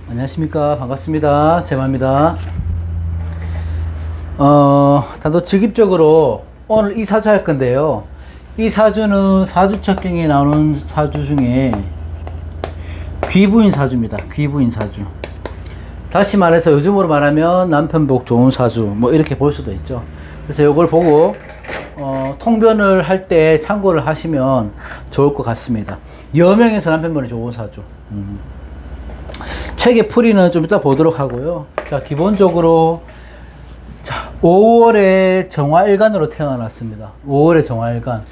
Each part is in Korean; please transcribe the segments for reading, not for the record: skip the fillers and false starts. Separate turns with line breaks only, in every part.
안녕하십니까. 반갑습니다. 제마입니다. 단도직입적으로 오늘 이 사주 할 건데요. 이 사주는 사주첩경에 나오는 사주 중에 귀부인 사주입니다. 귀부인 사주. 다시 말해서 요즘으로 말하면 남편 복 좋은 사주, 뭐 이렇게 볼 수도 있죠. 그래서 이걸 보고 통변을 할 때 참고를 하시면 좋을 것 같습니다. 여명에서 남편분이 좋은 사주. 책의 풀이는 좀 이따 보도록 하고요. 자, 기본적으로 자, 5월에 정화일간으로 태어났습니다. 5월에 정화일간.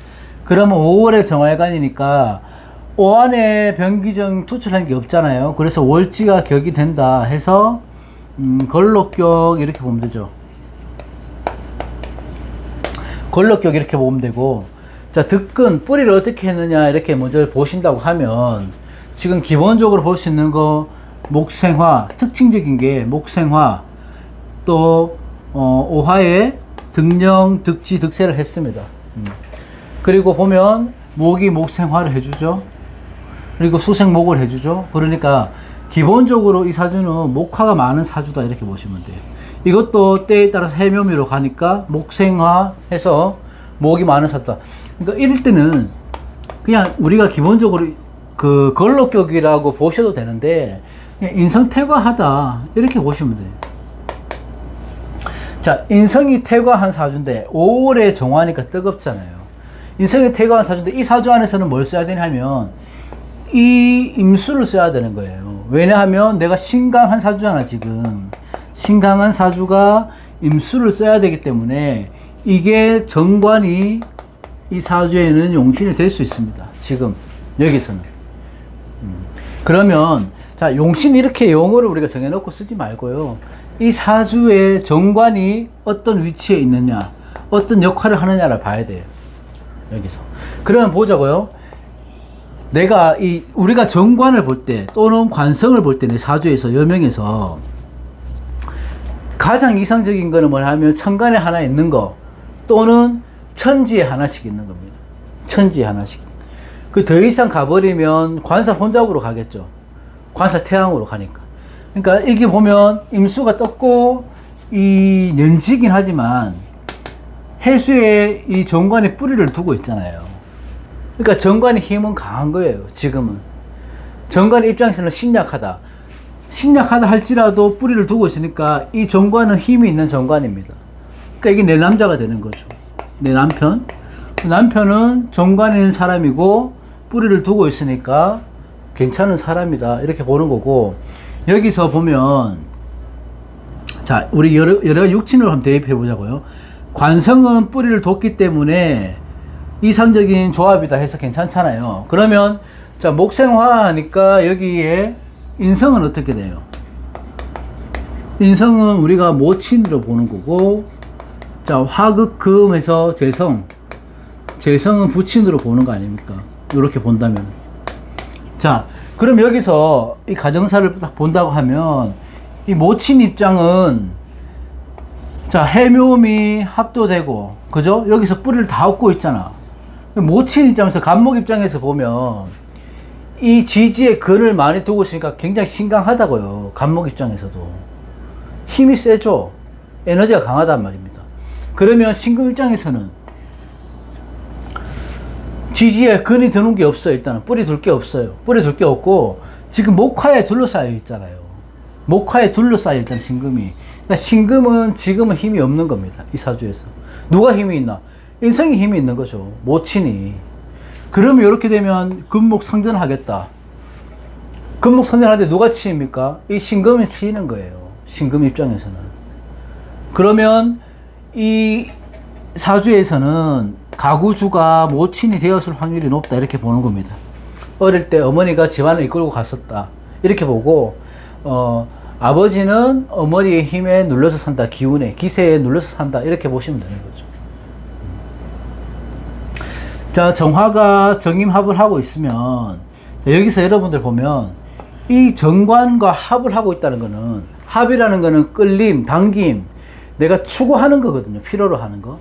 그러면 5월에 정화일간이니까 오한에 병기정 투출한 게 없잖아요. 그래서 월지가 격이 된다 해서 걸록격 이렇게 보면 되죠. 걸록격 이렇게 보면 되고, 자, 득근 뿌리를 어떻게 했느냐 이렇게 먼저 보신다고 하면 지금 기본적으로 볼 수 있는 거 목생화, 특징적인 게 목생화, 또 오화에 득령, 득지, 득세를 했습니다. 그리고 보면 목이 목생화를 해주죠. 그리고 수생목을 해주죠. 그러니까 기본적으로 이 사주는 목화가 많은 사주다 이렇게 보시면 돼요. 이것도 때에 따라서 해묘미로 가니까 목생화 해서 목이 많은 사주다. 그러니까 이럴 때는 그냥 우리가 기본적으로 그 걸록격이라고 보셔도 되는데 인성퇴과하다 이렇게 보시면 돼요. 자, 인성이 퇴과한 사주인데 5월에 정화니까 뜨겁잖아요. 인성이 퇴과한 사주인데 이 사주 안에서는 뭘 써야 되냐면 이 임수를 써야 되는 거예요. 왜냐하면 내가 신강한 사주잖아. 지금 신강한 사주가 임수를 써야 되기 때문에 이게 정관이 이 사주에는 용신이 될 수 있습니다. 지금 여기서는. 그러면 자, 용신 이렇게 용어를 우리가 정해놓고 쓰지 말고요. 이 사주의 정관이 어떤 위치에 있느냐, 어떤 역할을 하느냐를 봐야 돼요. 여기서. 그러면 보자고요. 우리가 정관을 볼 때, 또는 관성을 볼 때, 내 사주에서, 여명에서 가장 이상적인 거는 뭐냐면 천간에 하나 있는 거, 또는 천지에 하나씩 있는 겁니다. 천지에 하나씩. 그 더 이상 가버리면 관살 혼잡으로 가겠죠. 관살 태양으로 가니까. 그러니까 이게 보면 임수가 떴고 이 년지긴 하지만 해수에 이 정관에 뿌리를 두고 있잖아요. 그러니까 정관의 힘은 강한 거예요. 지금은 정관의 입장에서는 신약하다 할지라도 뿌리를 두고 있으니까 이 정관은 힘이 있는 정관입니다. 그러니까 이게 내 남자가 되는 거죠. 내 남편은 정관에 있는 사람이고 뿌리를 두고 있으니까 괜찮은 사람이다 이렇게 보는 거고, 여기서 보면 자, 우리 여러 육친으로 한번 대입해 보자고요. 관성은 뿌리를 뒀기 때문에 이상적인 조합이다 해서 괜찮잖아요. 그러면 자, 목생화 하니까 여기에 인성은 어떻게 돼요? 인성은 우리가 모친으로 보는 거고, 자, 화극금 해서 재성은 부친으로 보는 거 아닙니까? 이렇게 본다면. 자, 그럼 여기서 이 가정사를 딱 본다고 하면 이 모친 입장은 자, 해묘미 합도되고, 그죠? 여기서 뿌리를 다 얻고 있잖아. 모친 입장에서, 간목 입장에서 보면 이 지지에 근을 많이 두고 있으니까 굉장히 신강하다고요. 간목 입장에서도 힘이 세죠. 에너지가 강하단 말입니다. 그러면 신금 입장에서는 지지에 근이 드는 게 없어요. 일단은 뿌리 둘 게 없어요. 뿌리 둘 게 없고 지금 목화에 둘러싸여 있잖아요. 목화에 둘러싸여 일단 신금이. 그러니까 신금은 지금은 힘이 없는 겁니다. 이 사주에서. 누가 힘이 있나? 인성이 힘이 있는 거죠. 모친이. 그러면 이렇게 되면 금목 상전을 하겠다. 금목 상전할 때 누가 치입니까? 이 신금이 치이는 거예요. 신금 입장에서는. 그러면 이 사주에서는 가구주가 모친이 되었을 확률이 높다 이렇게 보는 겁니다. 어릴 때 어머니가 집안을 이끌고 갔었다 이렇게 보고, 아버지는 어머니의 힘에 눌려서 산다, 기운에, 기세에 눌려서 산다 이렇게 보시면 되는 거죠. 자, 정화가 정임합을 하고 있으면 여기서 여러분들 보면 이 정관과 합을 하고 있다는 거는, 합이라는 거는 끌림, 당김, 내가 추구하는 거거든요. 필요로 하는 거.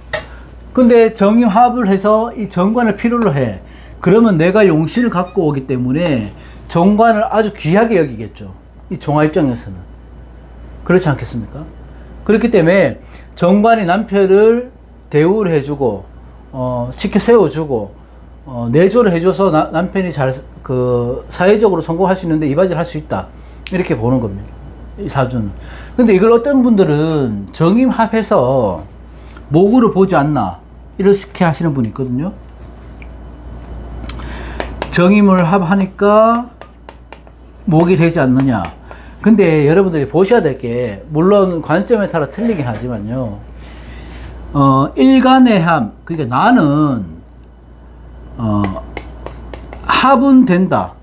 근데 정임합을 해서 이 정관을 필요로 해. 그러면 내가 용신을 갖고 오기 때문에 정관을 아주 귀하게 여기겠죠. 이 종아 입장에서는. 그렇지 않겠습니까? 그렇기 때문에 정관이 남편을 대우를 해주고, 지켜 세워주고, 내조를 해줘서 남편이 사회적으로 성공할 수 있는데 이바지를 할 수 있다. 이렇게 보는 겁니다. 이 사주는. 근데 이걸 어떤 분들은 정임합해서 목으로 보지 않나. 이렇게 하시는 분이 있거든요. 정임을 합하니까 목이 되지 않느냐. 근데 여러분들이 보셔야 될 게, 물론 관점에 따라 틀리긴 하지만요. 일간의 그러니까 나는, 합은 된다.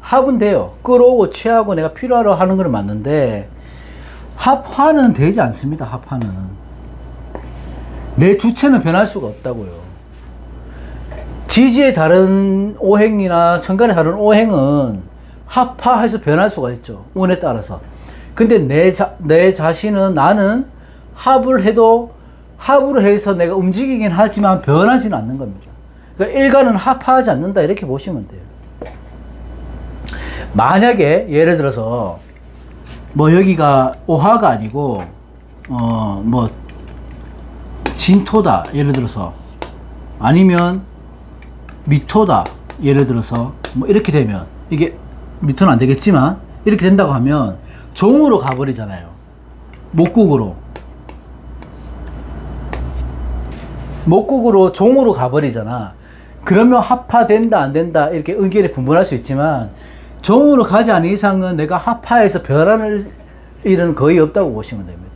합은 돼요. 끌어오고 취하고 내가 필요하러 하는 건 맞는데, 합화는 되지 않습니다. 합화는. 내 주체는 변할 수가 없다고요. 지지의 다른 오행이나 천간의 다른 오행은 합화해서 변할 수가 있죠. 운에 따라서. 근데 내 자신은, 나는 합을 해도, 합으로 해서 내가 움직이긴 하지만 변하지는 않는 겁니다. 그러니까 일간은 합화하지 않는다. 이렇게 보시면 돼요. 만약에 예를 들어서 뭐 여기가 오화가 아니고 뭐 진토다 예를 들어서, 아니면 미토다 예를 들어서, 뭐 이렇게 되면, 이게 미토는 안 되겠지만 이렇게 된다고 하면 종으로 가버리잖아요. 목국으로 종으로 가버리잖아. 그러면 합화된다 안 된다 이렇게 의견이 분분할 수 있지만, 종으로 가지 않은 이상은 내가 합화해서 변하는 일은 거의 없다고 보시면 됩니다.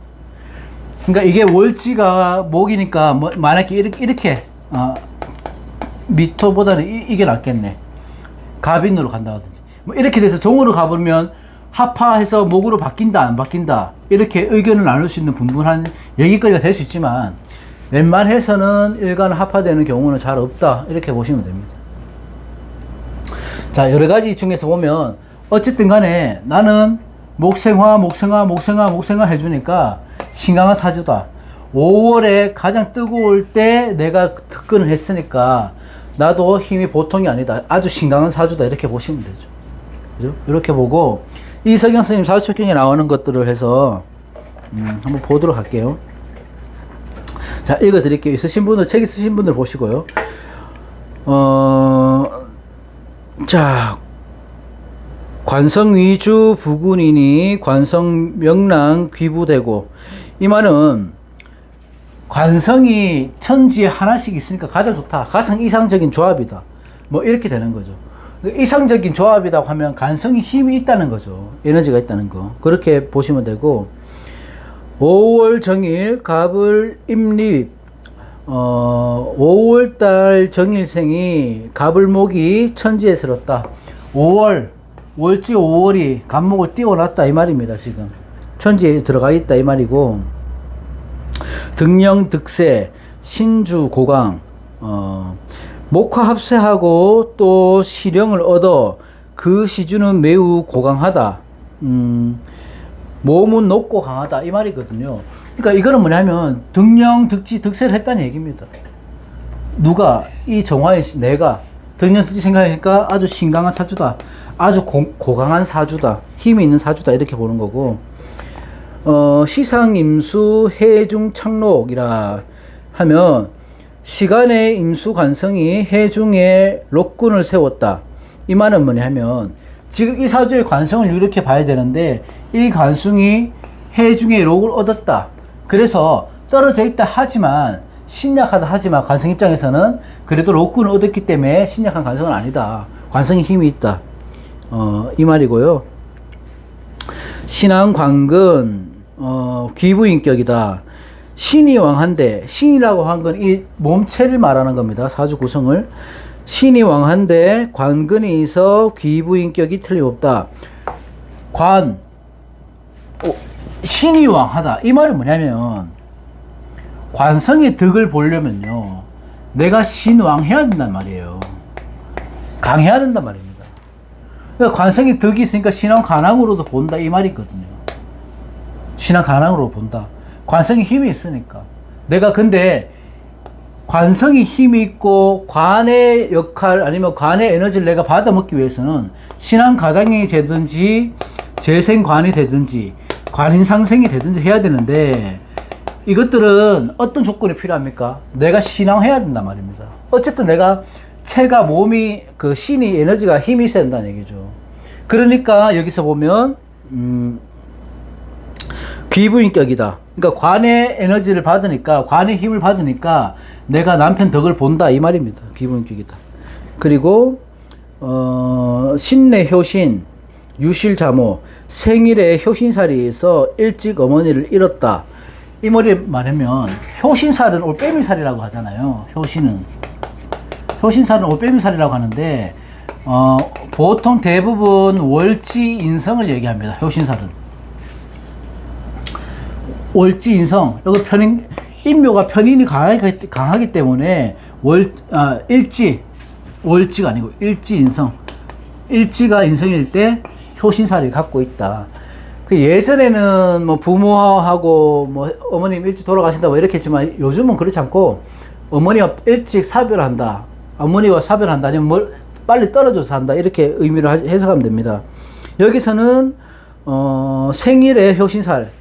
그러니까 이게 월지가 목이니까, 만약에 이렇게 미토보다는 이게 낫겠네. 갑인으로 간다든지. 뭐 이렇게 돼서 종으로 가버리면 합화해서 목으로 바뀐다 안 바뀐다 이렇게 의견을 나눌 수 있는 분분한 얘기거리가 될 수 있지만, 웬만해서는 일간 합화되는 경우는 잘 없다 이렇게 보시면 됩니다. 자, 여러 가지 중에서 보면 어쨌든 간에 나는 목생화 해주니까 신강한 사주다. 5월에 가장 뜨거울 때 내가 특근을 했으니까 나도 힘이 보통이 아니다. 아주 신강한 사주다. 이렇게 보시면 되죠. 그죠? 이렇게 보고 이석영 선생님 사주촉경에 나오는 것들을 해서 한번 보도록 할게요. 자, 읽어 드릴게요. 책 있으신 분들 보시고요. 자, 관성 위주 부군이니 관성 명랑 귀부되고, 이 말은 관성이 천지에 하나씩 있으니까 가장 좋다. 가장 이상적인 조합이다. 뭐 이렇게 되는 거죠. 이상적인 조합이라고 하면 관성이 힘이 있다는 거죠. 에너지가 있다는 거. 그렇게 보시면 되고, 5월 정일 갑을 임립, 5월달 정일생이 갑을목이 천지에 들었다. 월지 5월이 갑목을 띄워놨다 이 말입니다. 지금 천지에 들어가 있다 이 말이고, 등령 득세 신주 고강, 목화 합세하고 또 시령을 얻어 그 시주는 매우 고강하다. 몸은 높고 강하다 이 말이거든요. 그러니까 이거는 뭐냐면 등령 득지 득세를 했다는 얘기입니다. 누가? 이 정화의 내가 등령 득지 생각하니까 아주 신강한 사주다. 아주 고강한 사주다. 힘이 있는 사주다. 이렇게 보는 거고, 시상임수 해중 착록이라 하면 시간의 임수 관성이 해중에 록군을 세웠다. 이 말은 뭐냐 하면 지금 이 사주의 관성을 이렇게 봐야 되는데, 이 관성이 해중에 록을 얻었다. 그래서 떨어져 있다 하지만, 신약하다 하지만 관성 입장에서는 그래도 록군을 얻었기 때문에 신약한 관성은 아니다. 관성에 힘이 있다. 이 말이고요. 신앙관근 귀부인격이다. 신이 왕한데, 신이라고 한 건 이 몸체를 말하는 겁니다. 사주 구성을. 신이 왕한데 관근이 있어 귀부인격이 틀림없다. 신이 왕하다. 이 말은 뭐냐면 관성의 덕을 보려면요, 내가 신왕해야 된단 말이에요. 강해야 된단 말입니다. 그러니까 관성의 덕이 있으니까 신왕 간왕으로도 본다 이 말이 있거든요. 신왕 간왕으로 본다. 관성의 힘이 있으니까. 내가 근데 관성이 힘이 있고 관의 역할 아니면 관의 에너지를 내가 받아먹기 위해서는 신한가당이 되든지 재생관이 되든지 관인상생이 되든지 해야 되는데 이것들은 어떤 조건이 필요합니까? 내가 신앙해야 된단 말입니다. 어쨌든 내가 체가 몸이 그 신이 에너지가 힘이 있어야 된다는 얘기죠. 그러니까 여기서 보면 귀부인격이다. 그러니까 관의 에너지를 받으니까 관의 힘을 받으니까 내가 남편 덕을 본다 이 말입니다. 귀부인격이다. 그리고 신내 효신 유실자모 생일에 효신살이에서 일찍 어머니를 잃었다. 이 말이 말하면 효신살은 올빼미살이라고 하잖아요. 효신살은 올빼미살이라고 하는데 보통 대부분 월지인성을 얘기합니다. 효신살은 월지인성 여기 인묘가 편인이 강하기 때문에 월지가 아니고 일지인성 일지가 인성일 때 효신살이 갖고 있다. 그 예전에는 뭐 부모하고 뭐 어머님 일찍 돌아가신다 뭐 이렇게 했지만 요즘은 그렇지 않고 어머니가 일찍 사별한다. 어머니와 사별한다 아니면 뭘 빨리 떨어져서 한다 이렇게 의미로 해석하면 됩니다. 여기서는 생일에 효신살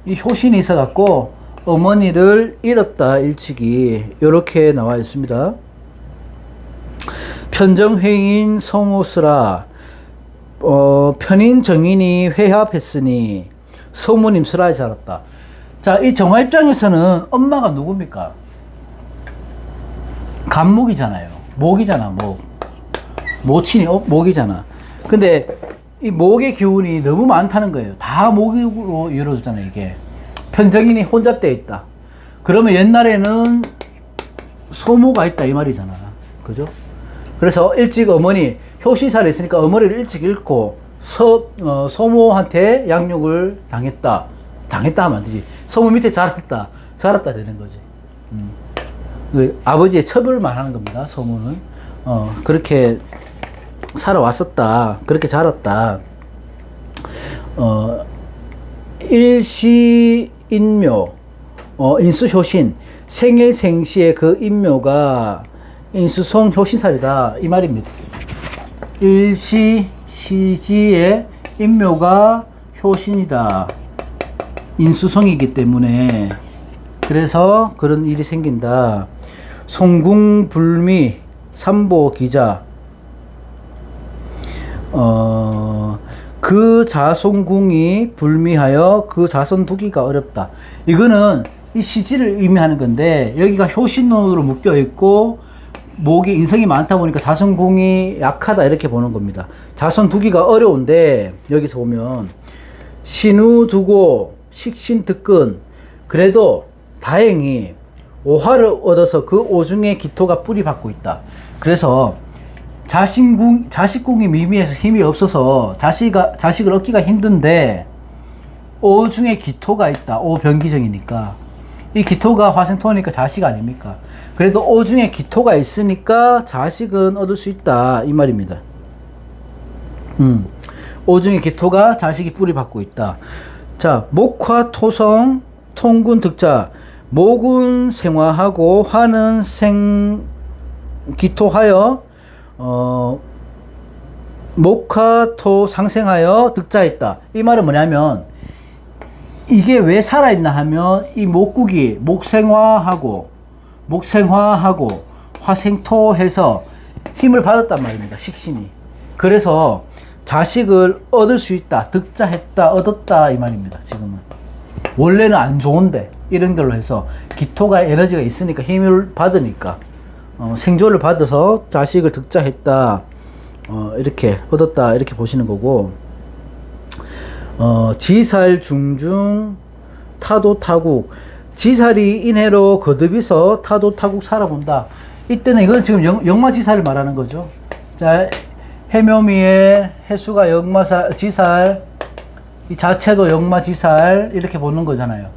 이 효신이 있어 갖고 어머니를 잃었다 일찍이 이렇게 나와 있습니다. 편정회인 성호스라 편인 정인이 회합했으니 소모님 슬하에 자랐다. 자, 이 정화 입장에서는 엄마가 누굽니까? 간목이잖아요. 목이잖아, 목. 모친이 목이잖아. 근데 이 목의 기운이 너무 많다는 거예요. 다 목으로 이루어졌잖아요, 이게. 편정인이 혼잡되어 있다. 그러면 옛날에는 소모가 있다, 이 말이잖아. 그죠? 그래서 일찍 어머니, 효신살이 있으니까 어머니를 일찍 잃고 소모한테 양육을 당했다. 당했다 하면 안 되지. 소모 밑에 자랐다 되는 거지. 그 아버지의 처벌만 하는 겁니다. 소모는 그렇게 살아왔었다. 그렇게 자랐다. 일시인묘 인수효신 생일생시의 그 인묘가 인수성 효신살이다 이 말입니다. 일시시지의 인묘가 효신이다. 인수성이기 때문에 그래서 그런 일이 생긴다. 송궁불미 삼보기자 그 자손궁이 불미하여 그 자손 두기가 어렵다. 이거는 이 시지를 의미하는 건데 여기가 효신으로 묶여 있고 목이 인성이 많다 보니까 자손궁이 약하다 이렇게 보는 겁니다. 자손 두기가 어려운데 여기서 보면 신우 두고 식신득근 그래도 다행히 오화를 얻어서 그 오중에 기토가 뿌리 받고 있다. 그래서 자식궁이 미미해서 힘이 없어서 자식을 얻기가 힘든데 오중에 기토가 있다. 오변기정이니까 이 기토가 화생토니까 자식 아닙니까? 그래도 오중에 기토가 있으니까 자식은 얻을 수 있다 이 말입니다. 오중에 기토가 자식이 뿌리 받고 있다. 자, 목화 토성 통군 득자 목은 생화하고 화는 기토하여 목화토 상생하여 득자했다. 이 말은 뭐냐면 이게 왜 살아있나 하면 이 목국이 목생화하고 화생토해서 힘을 받았단 말입니다. 식신이. 그래서 자식을 얻을 수 있다. 득자했다. 얻었다. 이 말입니다. 지금은. 원래는 안 좋은데 이런 걸로 해서 기토가 에너지가 있으니까 힘을 받으니까 생존을 받아서 자식을 득자했다. 이렇게 얻었다. 이렇게 보시는 거고 지살 중중 타도 타국 지살이 인해로 거듭이서 타도 타국 살아본다. 이때는 이건 지금 역마지살을 말하는 거죠. 자, 해묘미의 해수가 지살 이 자체도 역마지살 이렇게 보는 거잖아요.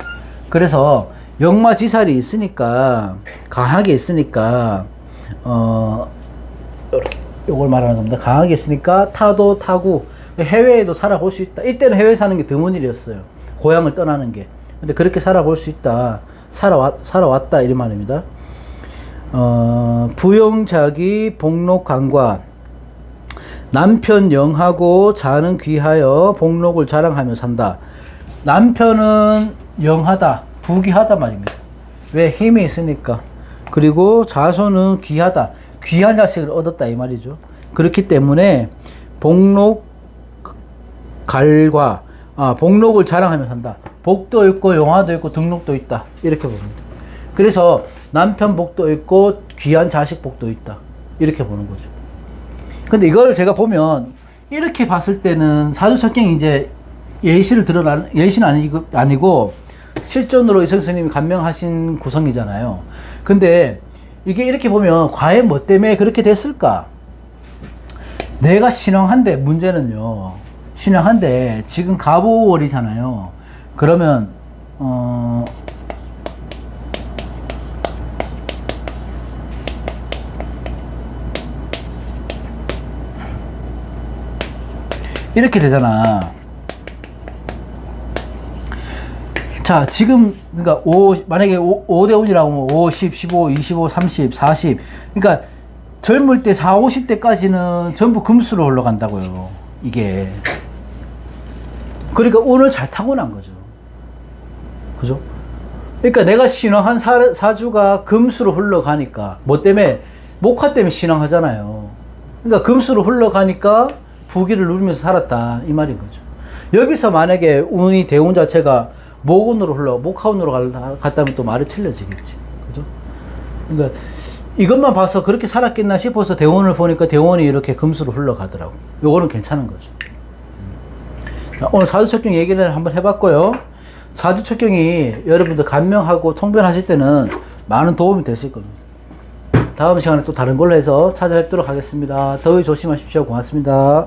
그래서 역마지살이 있으니까 강하게 있으니까 이렇게 요걸 말하는 겁니다. 강하게 있으니까 타도 타국 해외에도 살아볼 수 있다. 이때는 해외 사는 게 드문 일이었어요. 고향을 떠나는 게. 근데 그렇게 살아볼 수 있다. 살아왔다. 이런 말입니다. 부용자기 복록강과 남편 영하고 자는 귀하여 복록을 자랑하며 산다. 남편은 영하다, 부귀하다 말입니다. 왜? 힘이 있으니까. 그리고 자손은 귀하다, 귀한 자식을 얻었다 이 말이죠. 그렇기 때문에 복록갈과 복록을 자랑하며 산다. 복도 있고 영화도 있고 등록도 있다 이렇게 봅니다. 그래서 남편 복도 있고 귀한 자식 복도 있다 이렇게 보는 거죠. 근데 이걸 제가 보면 이렇게 봤을 때는 사주석경이 이제 예시를 드러나는, 예시는 아니고 실존으로 이성 스님이 간명하신 구성이잖아요. 근데 이게 이렇게 보면 과연 뭐 때문에 그렇게 됐을까? 내가 신앙한데, 문제는요, 신앙한데 지금 갑오월이잖아요. 그러면 이렇게 되잖아. 자, 지금, 그러니까, 만약에 5대 5이라고 하면 50, 15, 25, 30, 40. 그러니까, 젊을 때 4, 50대까지는 전부 금수로 흘러간다고요. 이게. 그러니까, 운을 잘 타고난 거죠. 그죠? 그러니까, 내가 신앙한 사주가 금수로 흘러가니까, 뭐 때문에, 목화 때문에 신앙하잖아요. 그러니까, 금수로 흘러가니까, 부귀를 누리면서 살았다. 이 말인 거죠. 여기서 만약에 운이, 대운 자체가 목운으로 목화운으로 갔다면 또 말이 틀려지겠지. 그죠? 그러니까 이것만 봐서 그렇게 살았겠나 싶어서 대운을 보니까 대운이 이렇게 금수로 흘러가더라고. 요거는 괜찮은 거죠. 오늘 사주척경 얘기를 한번 해봤고요. 사주척경이 여러분들 간명하고 통변하실 때는 많은 도움이 되실 겁니다. 다음 시간에 또 다른 걸로 해서 찾아뵙도록 하겠습니다. 더위 조심하십시오. 고맙습니다.